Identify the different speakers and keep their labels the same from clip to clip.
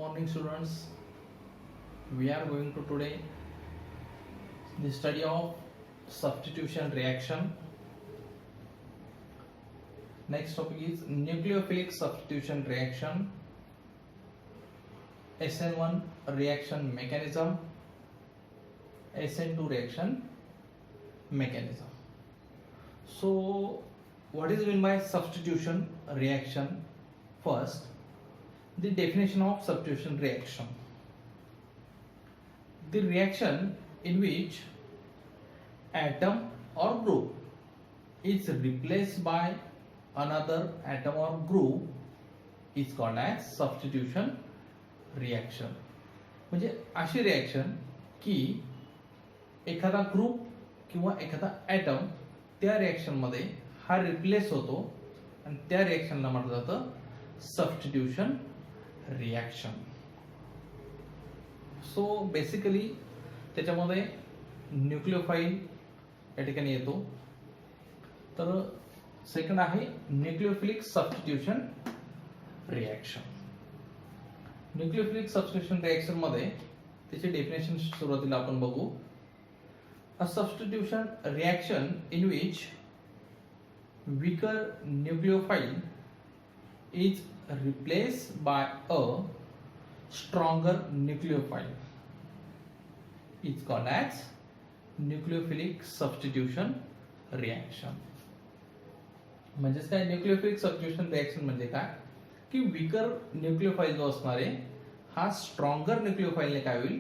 Speaker 1: morning, students. We are going to today the study of substitution reaction. Next topic is nucleophilic substitution reaction, SN1 reaction mechanism, SN2 reaction mechanism. So what is meant by substitution reaction? First, the definition of substitution reaction: the reaction in which atom or group is replaced by another atom or group is called as substitution reaction. म्हणजे अशी reaction की एखादा group किंवा एखादा item त्या reaction मध्ये हा replace होतो आणि त्या रिएक्शनला म्हटलं जातं सबस्टिट्यूशन रिएक्शन. सो बेसिकली त्याच्यामध्ये न्यूक्लियोफाइल या ठिकाणी येतो. तर सेकंड आहे nucleophilic substitution reaction. Nucleophilic substitution reaction मध्ये त्याची डेफिनेशन सुरुवातीला आपण बघू. A substitution reaction in which weaker nucleophile is replaced by a stronger nucleophile is called as nucleophilic substitution reaction. म्हणजे काय न्यूक्लियोफिलिक सबस्टिट्यूशन रिएक्शन म्हणजे काय की वीकर न्यूक्लियोफाइल जो असणार आहे हा स्ट्रॉंगर न्यूक्लियोफाइलने काय होईल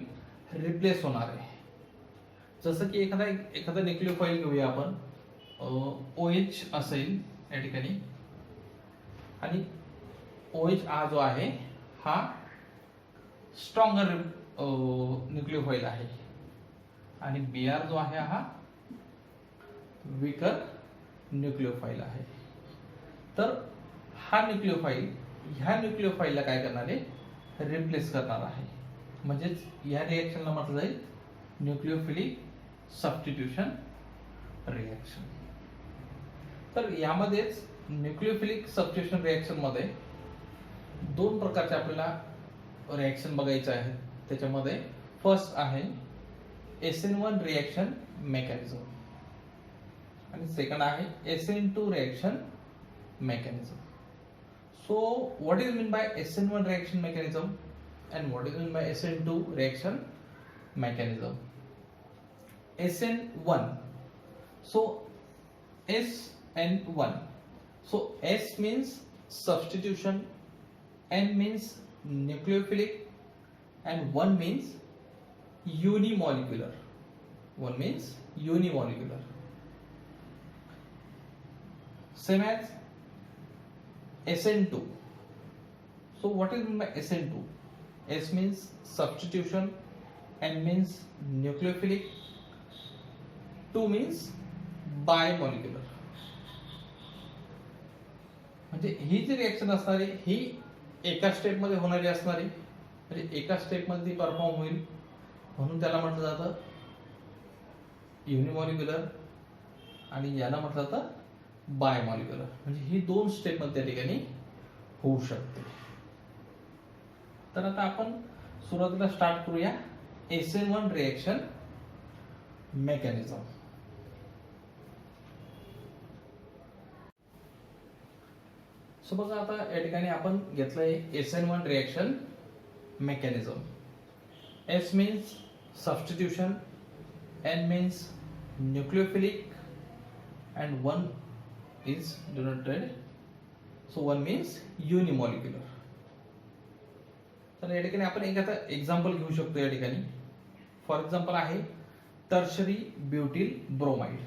Speaker 1: रिप्लेस होणार आहे. जसं की एखादा न्यूक्लियोफाइल घेऊया आपण, OH असेल या ठिकाणी आणि OH हा जो आहे हा स्ट्रॉंगर न्यूक्लियोफाइल आहे आणि Br जो आहे हा वीकर न्यूक्लियोफाइल आहे. तर हा न्यूक्लियोफाइल ह्या न्यूक्लियोफाइलला काय करणार आहे रिप्लेस करणार आहे. म्हणजेच या रिएक्शनला म्हटलं जाईल न्यूक्लियोफिलिक सबस्टिट्यूशन रिएक्शन. तर यामध्येच न्यूक्लियोफिलिक सबस्टिट्यूशन रिएक्शन मध्ये दोन प्रकारचे आपल्याला रिएक्शन बघायचे आहेत. त्याच्यामध्ये फर्स्ट आहे SN1 रिएक्शन मेकॅनिझम आणि सेकंड आहे SN2 reaction mechanism. So what is mean by SN1 reaction mechanism and what is meant by SN2 reaction mechanism? SN1, so SN1, so S means substitution, N means nucleophilic and 1 means unimolecular. 1 means unimolecular. Same as SN2. So what is meant by SN2? S means substitution, N means nucleophilic, 2 means bimolecular. म्हणजे ही जी reaction असणार आहे ही एका step मध्ये होणारी असणार आहे. म्हणजे एका स्टेप मध्ये ती परफॉर्म होईल म्हणून त्याला म्हटलं जातं युनिमॉलिक्युलर आणि याला म्हटलं जातं बायमॉलिक्युलर. म्हणजे ही दोन स्टेप मध्ये त्या ठिकाणी होऊ शकते. तर आता आपण सुरुवातीला स्टार्ट करूया SN1 रिएक्शन मेकॅनिझम. सो बघा आता या ठिकाणी आपण घेतलंय SN1 reaction mechanism. S means substitution, N means nucleophilic and 1 is denoted, so 1 means unimolecular. तर या ठिकाणी आपण एक आता एक्झाम्पल घेऊ शकतो. या ठिकाणी फॉर एक्झाम्पल आहे tertiary butyl bromide.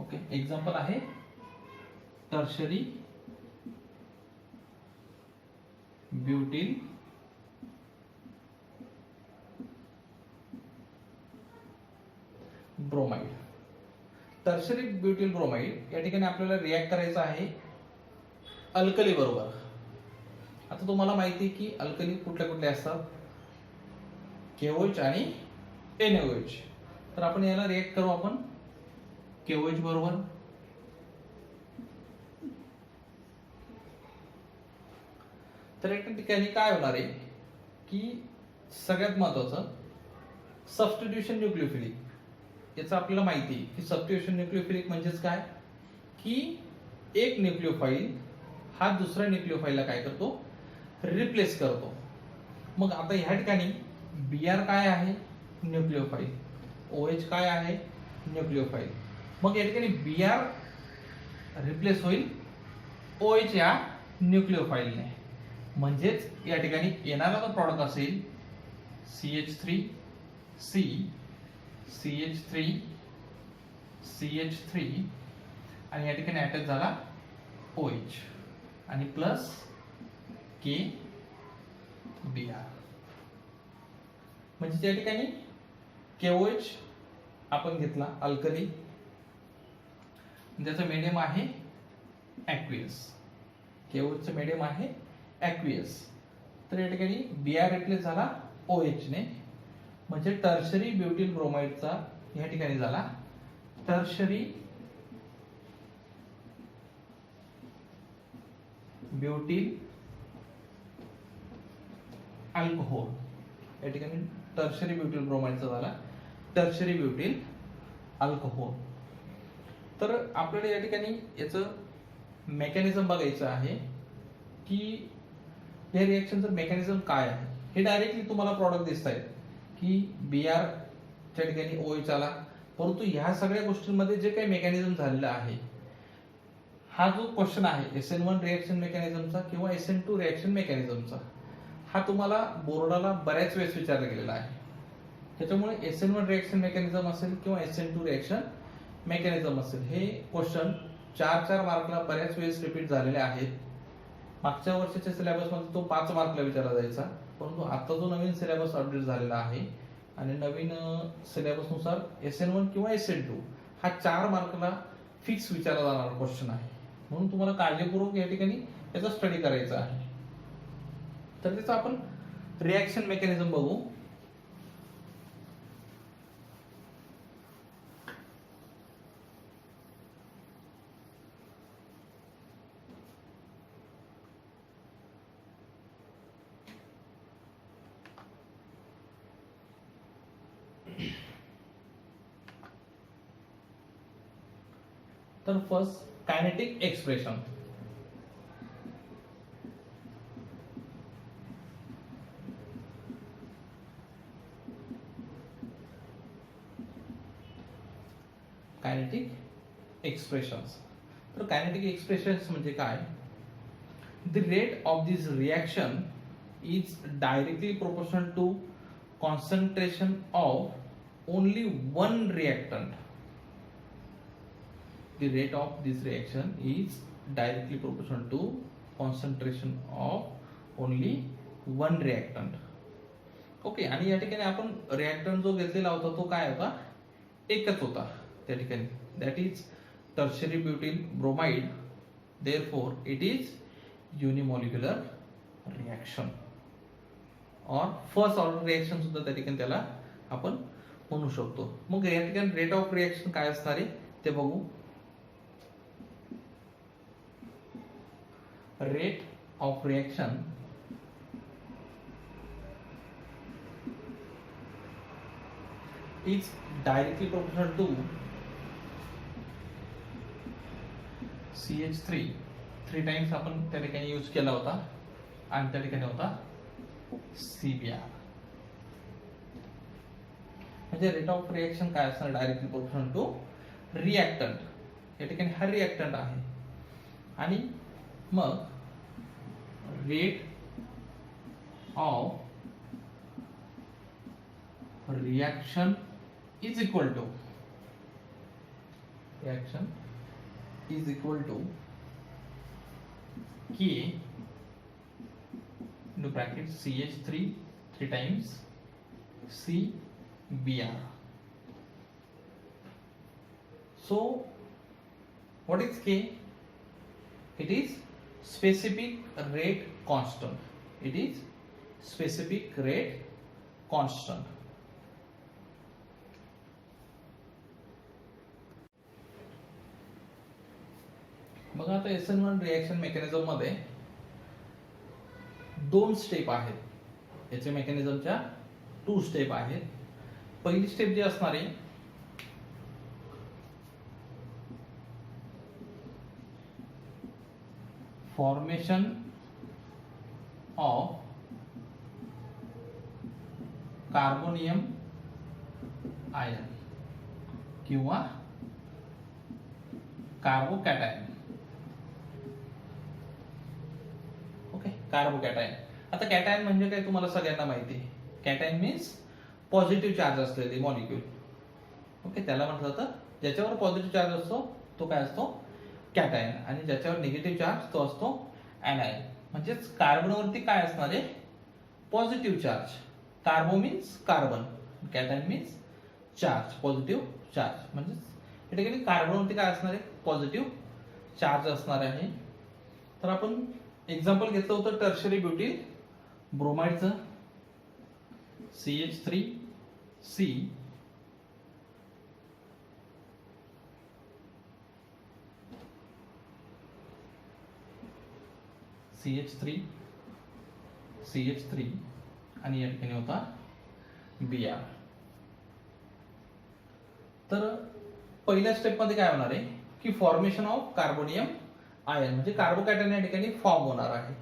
Speaker 1: Okay, example आहे tertiary butyl bromide. Tertiary butyl bromide या ठिकाणी आपल्याला रिॲक्ट करायचं आहे अल्कली बरोबर. आता तुम्हाला माहिती आहे की अल्कली कुठले कुठले असतात KOH आणि NaOH. तर आपण याला रिएक्ट करू आपण KOH बरोबर. तर एका ठिकाणी काय होणार आहे की सगळ्यात महत्वाचं सबस्टिट्यूशन न्यूक्लियोफिलिक. याचं आपल्याला माहिती आहे की सबस्टिट्यूशन न्यूक्लियोफिलिक म्हणजेच काय की एक न्यूक्लियोफाईल हा दुसऱ्या न्यूक्लियोफाईलला काय करतो, रिप्लेस करतो. मग आता ह्या ठिकाणी Br काय आहे, न्यूक्लियोफाईल. OH काय आहे, न्यूक्लियोफाईल. मग या ठिकाणी Br रिप्लेस होईल OH या न्यूक्लियोफाईलने. म्हणजेच या ठिकाणी येणारा जो प्रॉडक्ट असेल CH3 C CH3 CH3 आणि या ठिकाणी अटॅच झाला OH आणि प्लस KBr. म्हणजे त्या ठिकाणी KOH आपण घेतला अल्कली, ज्याचा मीडियम आहे ॲक्वियस. KOH चा मीडियम आहे ॲक्वियस. तर या ठिकाणी Br रिप्लेस झाला OH ने. म्हणजे टर्शरी ब्युटिल ब्रोमाइडचा या ठिकाणी झाला टर्शरी ब्युटिल अल्कोहोल. या ठिकाणी टर्शरी ब्युटिल ब्रोमाइडचा झाला टर्शरी ब्युटिल अल्कोहोल. तर आपल्याला या ठिकाणी याचं मेकॅनिझम बघायचं आहे की या रिएक्शनचं मेकॅनिझम काय आहे. हे डायरेक्टली तुम्हाला प्रॉडक्ट दिसत आहेत की Br च्या ठिकाणी OH आला, परंतु ह्या सगळ्या गोष्टींमध्ये जे काही मेकॅनिझम झालेलं आहे, हा जो क्वेश्चन आहे SN1 रिएक्शन मेकॅनिझमचा किंवा SN2 रिएक्शन मेकॅनिझमचा, हा तुम्हाला बोर्डाला बऱ्याच वेळेस विचारला गेलेला आहे. त्याच्यामुळे SN1 रिएक्शन मेकॅनिझम असेल किंवा SN2 रिएक्शन मेकॅनिझम असेल, हे क्वेश्चन 4-4 मार्कला बऱ्याच वेळेस रिपीट झालेले आहेत. मागच्या वर्षाच्या सिलेबसमध्ये तो 5 मार्कला विचारला जायचा, परंतु आता जो नवीन सिलेबस अपडेट झालेला आहे आणि नवीन सिलेबसनुसार SN1 किंवा SN2 हा 4 मार्कला फिक्स विचारला जाणारा क्वेश्चन आहे. म्हणून तुम्हाला काळजीपूर्वक या ठिकाणी याचा स्टडी करायचा आहे. तर त्याचा आपण रिएक्शन मेकॅनिझम बघू. तर first kinetic expression. Kinetic expressions. तर कायनेटिक एक्सप्रेशन्स म्हणजे काय, the rate of this reaction is directly proportional to concentration of only one reactant. The rate of this reaction is directly proportional to concentration of only one reactant. Okay. आणि या ठिकाणी आपण reactant जो घेतलेला होता तो काय होता, एकच होता त्या ठिकाणी, that is tertiary butyl bromide. Therefore it is unimolecular reaction और फर्स्ट ऑर्डर रिएक्शन सुद्धा त्या ठिकाणी त्याला आपण म्हणू शकतो. मग या ठिकाणी रेट ऑफ रिएक्शन काय असणार आहे ते बघू. Rate of reaction is directly proportional to CH3 3 times आपण त्या ठिकाणी यूज केला होता आणि त्या ठिकाणी होता CBr. म्हणजे रेट ऑफ रिएक्शन काय असणार, डायरेक्टली प्रोपोर्शनल टू रिएक्टंट. या ठिकाणी हा रिएक्टंट आहे आणि मग rate of reaction is equal to K into bracket CH3 3 times CBr. So what is K? It is specific rate constant. It is specific rate constant. मग आता SN1 reaction mechanism मध्ये दोन स्टेप आहेत. याच्या मेकॅनिझमच्या 2 step आहेत. पहिली step जी असणार आहे फॉर्मेशन ऑफ कार्बोनियम आयन किंवा कार्बोकॅटायन. Okay, carbocation. आता कॅटायन म्हणजे काय तुम्हाला सगळ्यांना माहिती आहे. कॅटायन मीन्स पॉझिटिव्ह चार्ज असलेले मॉलिक्यूल. ओके, त्याला म्हटलं जातं ज्याच्यावर पॉझिटिव्ह चार्ज असतो तो काय असतो, कॅटायन, आणि ज्याच्यावर निगेटिव्ह चार्ज तो असतो ऍनायन. म्हणजेच कार्बनवरती काय असणार आहे, positive charge. Carbo means carbon, cation means charge, positive charge. म्हणजेच या ठिकाणी कार्बनवरती काय असणार आहे, पॉझिटिव्ह चार्ज असणार आहे. तर आपण एक्झाम्पल घेतलं होतं टर्शरी ब्युटील ब्रोमाइडचं, CH3C CH3 आणि या ठिकाणी होता Br. तर पहिल्या स्टेप मध्ये काय होणार आहे की फॉर्मेशन ऑफ कार्बोनियम आयन, म्हणजे कार्बोकॅटायन या ठिकाणी फॉर्म होणार आहे.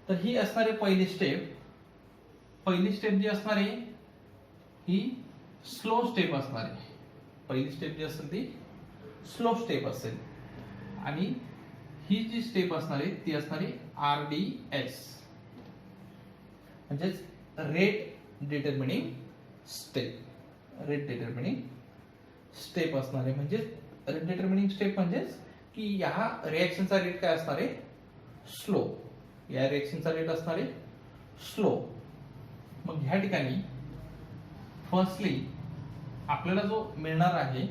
Speaker 1: तर ही असणार आहे पहिली स्टेप. पहिली स्टेप जी असणार आहे ही स्लो स्टेप असणार आहे. पहिली स्टेप जी असेल ती स्लो स्टेप असेल, आणि ही जी स्टेप असणार आहे ती असणार आहे RDS, म्हणजेच rate determining step. Rate determining step असणार आहे. म्हणजे रेट डिटर्मिनिंग स्टेप म्हणजेच की या रिएक्शनचा रेट काय असणार आहे, स्लो. या रिएक्शनचा रेट असणार आहे स्लो. मग ह्या ठिकाणी फर्स्टली आपल्याला जो मिळणार आहे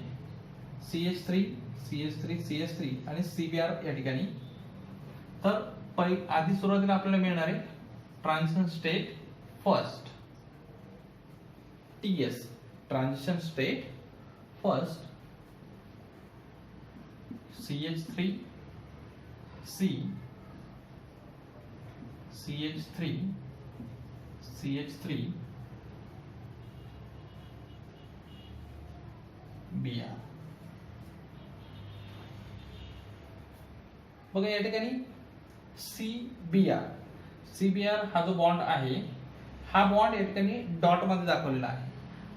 Speaker 1: CH3 आणि CBr या ठिकाणी, तर आधी सुरुवातीला आपल्याला मिळणार आहे transition state first, TS, transition state first, CH3C Br. बघा या ठिकाणी CBr हा जो बॉन्ड आहे, हा बॉन्ड या ठिकाणी डॉट मध्ये दाखवलेला आहे.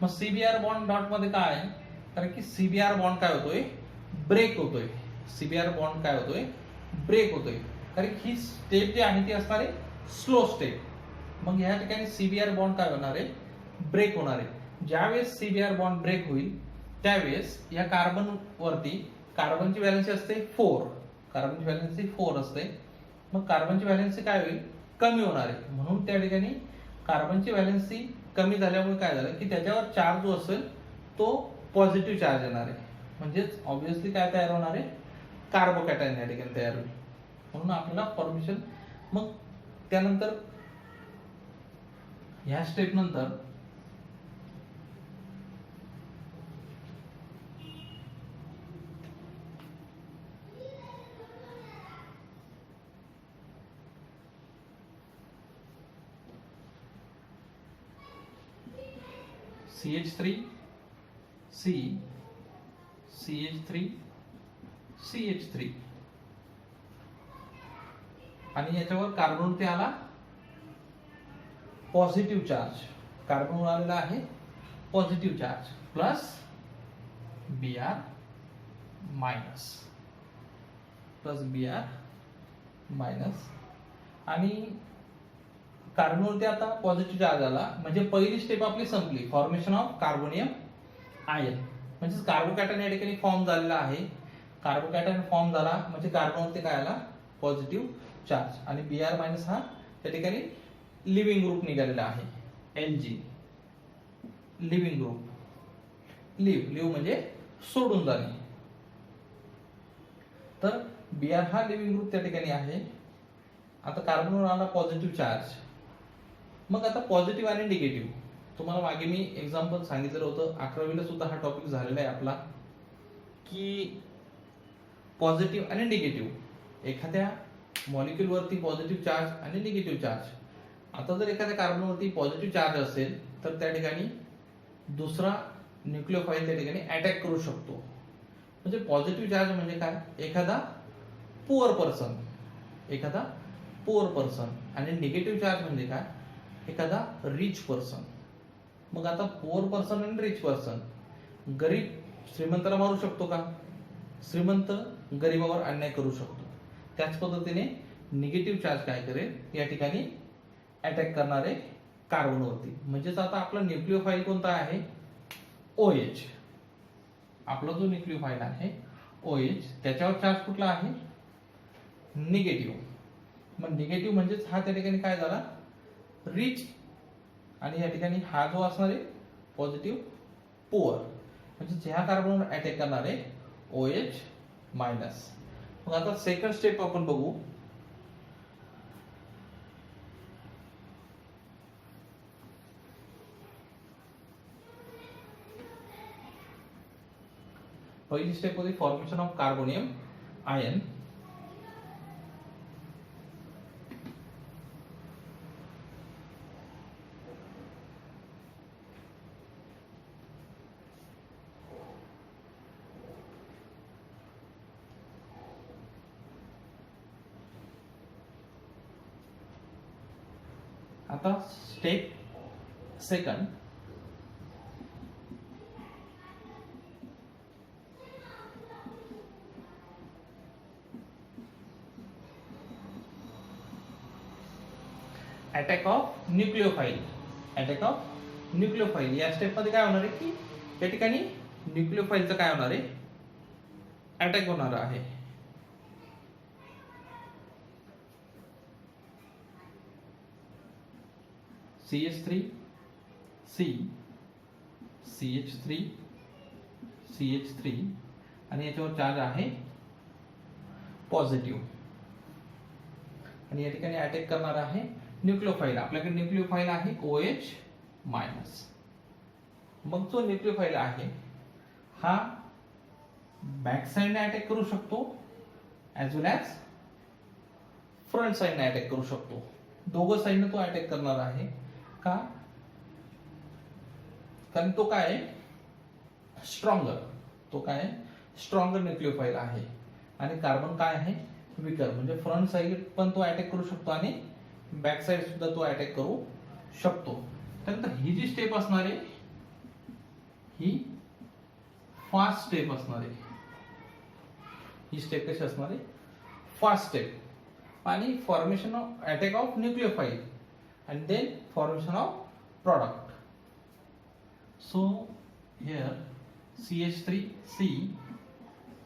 Speaker 1: मग CBr बॉन्ड डॉट मध्ये काय आहे, कारण की CBr बॉन्ड काय होतोय, ब्रेक होतोय. CBr बॉन्ड काय होतोय, ब्रेक होतोय. कारण ही स्टेप जी आहे ती असणार आहे स्लो स्टेप. मग या ठिकाणी CBr बॉन्ड काय होणार आहे, ब्रेक होणार आहे. ज्यावेळेस CBr बॉन्ड ब्रेक होईल त्यावेळेस या कार्बन वरती कार्बनची व्हॅलेन्सी असते 4, कार्बनची व्हॅलेन्सी 4 असते. मग कार्बनची व्हॅलेन्सी काय होईल, कमी होणार आहे. म्हणून त्या ठिकाणी कार्बनची व्हॅलेन्सी कमी झाल्यामुळे काय झालं की त्याच्यावर चार्ज जो असेल तो पॉझिटिव्ह चार्ज येणार आहे. म्हणजेच ऑब्विसली काय तयार होणार आहे, कार्बोकॅटायन या ठिकाणी तयार होईल. म्हणून आपल्याला फॉर्मेशन, मग त्यानंतर ह्या स्टेप नंतर CH3 आणि याच्यावर कार्बन ते आला पॉझिटिव्ह चार्ज, कार्बन आलेला आहे positive charge, plus Br minus, आणि कार्बनवरती आता पॉझिटिव्ह चार्ज आला. म्हणजे पहिली स्टेप आपली संपली, फॉर्मेशन ऑफ कार्बोनियम आयन. म्हणजे कार्बोकॅटायन या ठिकाणी फॉर्म झालेला आहे. कार्बोकॅटायन फॉर्म झाला म्हणजे कार्बनवरती काय आला, पॉझिटिव्ह चार्ज, आणि Br मायनस हा त्या ठिकाणी लिव्हिंग ग्रुप निघालेला आहे, Lg, लिव्हिंग ग्रुप. लिव्ह म्हणजे सोडून जाणे. तर Br हा लिव्हिंग ग्रुप त्या ठिकाणी आहे. आता कार्बनवर आला पॉझिटिव्ह चार्ज. मग आता पॉझिटिव्ह आणि निगेटिव्ह तुम्हाला मागे मी एक्झाम्पल सांगितलं होतं, 11वीला सुद्धा हा टॉपिक झालेला आहे आपला, की पॉझिटिव्ह आणि निगेटिव्ह, एखाद्या मॉलिक्यूलवरती पॉझिटिव्ह चार्ज आणि निगेटिव्ह चार्ज. आता जर एखाद्या कार्बनवरती पॉझिटिव्ह चार्ज असेल तर त्या ठिकाणी दुसरा न्यूक्लिओफाईल त्या ठिकाणी अटॅक करू शकतो. म्हणजे पॉझिटिव्ह चार्ज म्हणजे काय, एखादा पुअर पर्सन, एखादा पुअर पर्सन, आणि निगेटिव्ह चार्ज म्हणजे काय, एखादा रिच पर्सन. मग आता पुअर पर्सन आणि रिच पर्सन, गरीब श्रीमंताला मारू शकतो का, श्रीमंत गरीबावर अन्याय करू शकतो. त्याच पद्धतीने निगेटिव्ह चार्ज काय करेल, या ठिकाणी अटॅक करणारे कार्बनवरती. म्हणजेच आता आपला न्यूक्लिओफाईल कोणता आहे, OH. आपला जो न्यूक्लिओफाईल आहे OH, त्याच्यावर चार्ज कुठला आहे, निगेटिव्ह. मग निगेटिव्ह म्हणजेच हा त्या ठिकाणी काय झाला, रिच, आणि या ठिकाणी हा जो असणार आहे पॉझिटिव्ह, पुअर. म्हणजे ज्या कार्बनवर अटॅक करणारे OH मायनस. मग आता सेकंड स्टेप आपण बघू. पहिली स्टेप होती फॉर्मेशन ऑफ कार्बोनियम आयन. आता step second, attack of nucleophile. Attack of nucleophile या स्टेप मध्ये काय होणार आहे की या ठिकाणी न्यूक्लिओफाईलचं काय होणार आहे, अटॅक होणार आहे. CH3 C CH3 CH3 आणि याच्यावर चार्ज आहे पॉझिटिव्ह, आणि या ठिकाणी अटॅक करणार आहे न्यूक्लिओफाईल. आपल्याकडे न्यूक्लिओफाईल आहे OH मायनस. मग जो न्यूक्लिओफाईल आहे हा बॅक साइडने अटॅक करू शकतो ऍज वेल ऍज फ्रंट साइडने अटॅक करू शकतो. दोघं साइडने तो अटॅक करणार आहे का, कारण तो काय स्ट्रॉंगर, तो काय स्ट्रॉंगर न्यूक्लिओफाईल आहे, आणि कार्बन काय आहे विकर. म्हणजे फ्रंट साइड पण तो अटॅक करू शकतो आणि बॅक साइड सुद्धा तो अटॅक करू शकतो. त्यानंतर ही जी स्टेप असणार आहे ही फास्ट स्टेप असणार आहे. ही स्टेप कशी असणार आहे, फास्ट स्टेप. आणि formation of attack of nucleophile and then formation of product. So here CH3C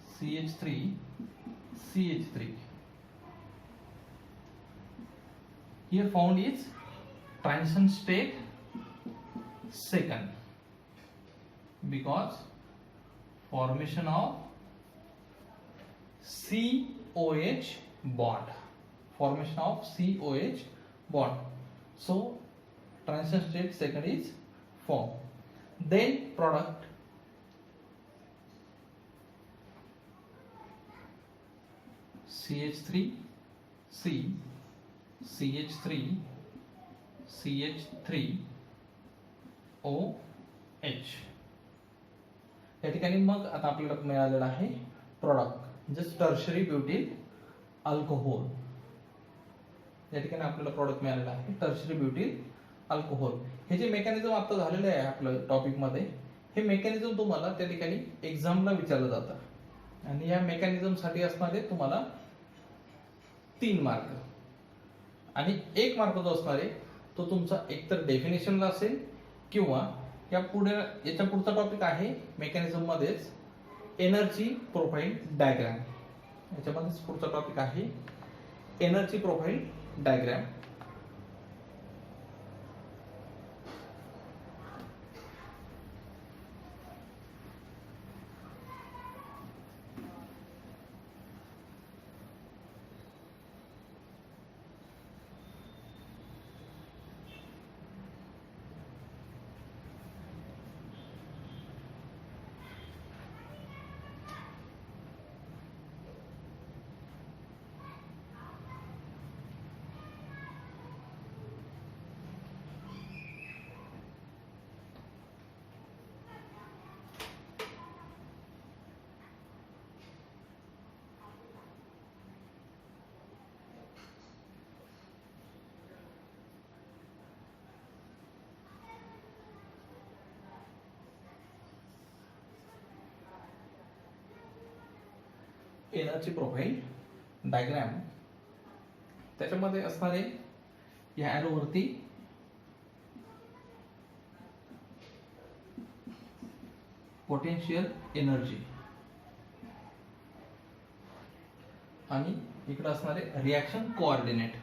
Speaker 1: CH3 CH3 here found is transition state second, because formation of COH bond, formation of COH bond. So transition state second is formed. Then product CH3 C CH3 CH3 OH. या ठिकाणी मग आता आपल्याला मिळालेला आहे product, just tertiary ब्युटिल alcohol. या ठिकाणी आपल्याला प्रॉडक्ट मिळालेला आहे टर्शरी ब्युटिल अल्कोहोल. हे जे मेकॅनिझम आता झालेलं आहे आपल्या टॉपिक मध्ये, हे मेकॅनिझम तुम्हाला त्या ठिकाणी एक्झामला विचारलं जातं, आणि या मेकॅनिझम साठी असणारे तुम्हाला 3 मार्क, आणि 1 मार्क जो असणार आहे तो तुमचा एकतर डेफिनेशनला असेल, किंवा या पुढे याच्या पुढचा टॉपिक आहे मेकॅनिझम मध्येच एनर्जी प्रोफाईल डायग्राम. याच्यामध्येच पुढचा टॉपिक आहे energy profile diagram. Energy profile diagram, त्याच्यामध्ये असणारे या ॲरोवरती पोटेन्शियल एनर्जी आणि इकडे असणारे रिॲक्शन कोऑर्डिनेट.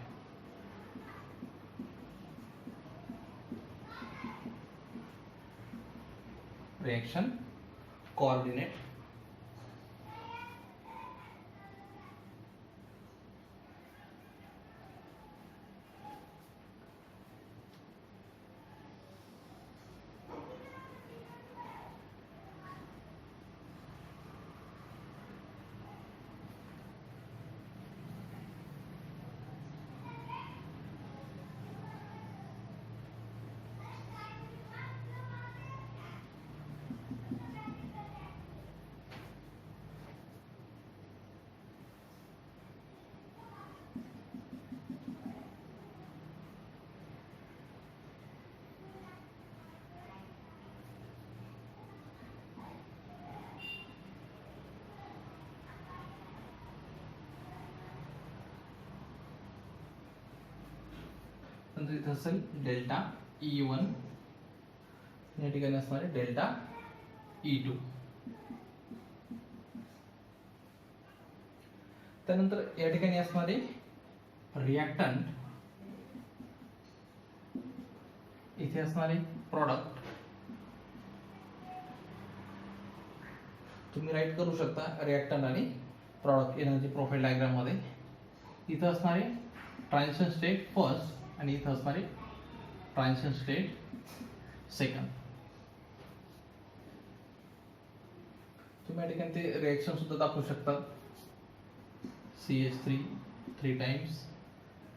Speaker 1: रिॲक्शन कोऑर्डिनेट नंतर इथं असेल डेल्टा E1, या ठिकाणी असणारे डेल्टा E2. त्यानंतर या ठिकाणी असणारे रिॲक्टंट, इथे असणारे प्रॉडक्ट तुम्ही राईट करू शकता रिॲक्टंट आणि प्रॉडक्ट एनर्जी प्रोफाइल डायग्राम मध्ये. इथं असणारे ट्रान्झिशन स्टेट फर्स्ट आणि इथं असणारे ट्रान्झिशन स्टेट सेकंड. तुम्ही या ठिकाणी ते रिएक्शन सुद्धा दाखवू शकता. CH3 3 टाइम्स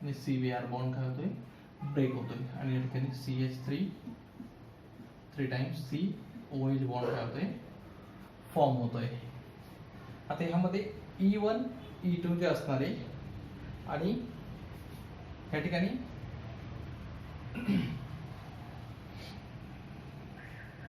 Speaker 1: आणि CBr बॉन्ड काय होतोय, ब्रेक होतोय. आणि या ठिकाणी CH3 3 टाइम्स COH बॉन्ड काय होतोय, फॉर्म होतोय. आता ह्यामध्ये E1 E2 जे असणारे आणि या ठिकाणी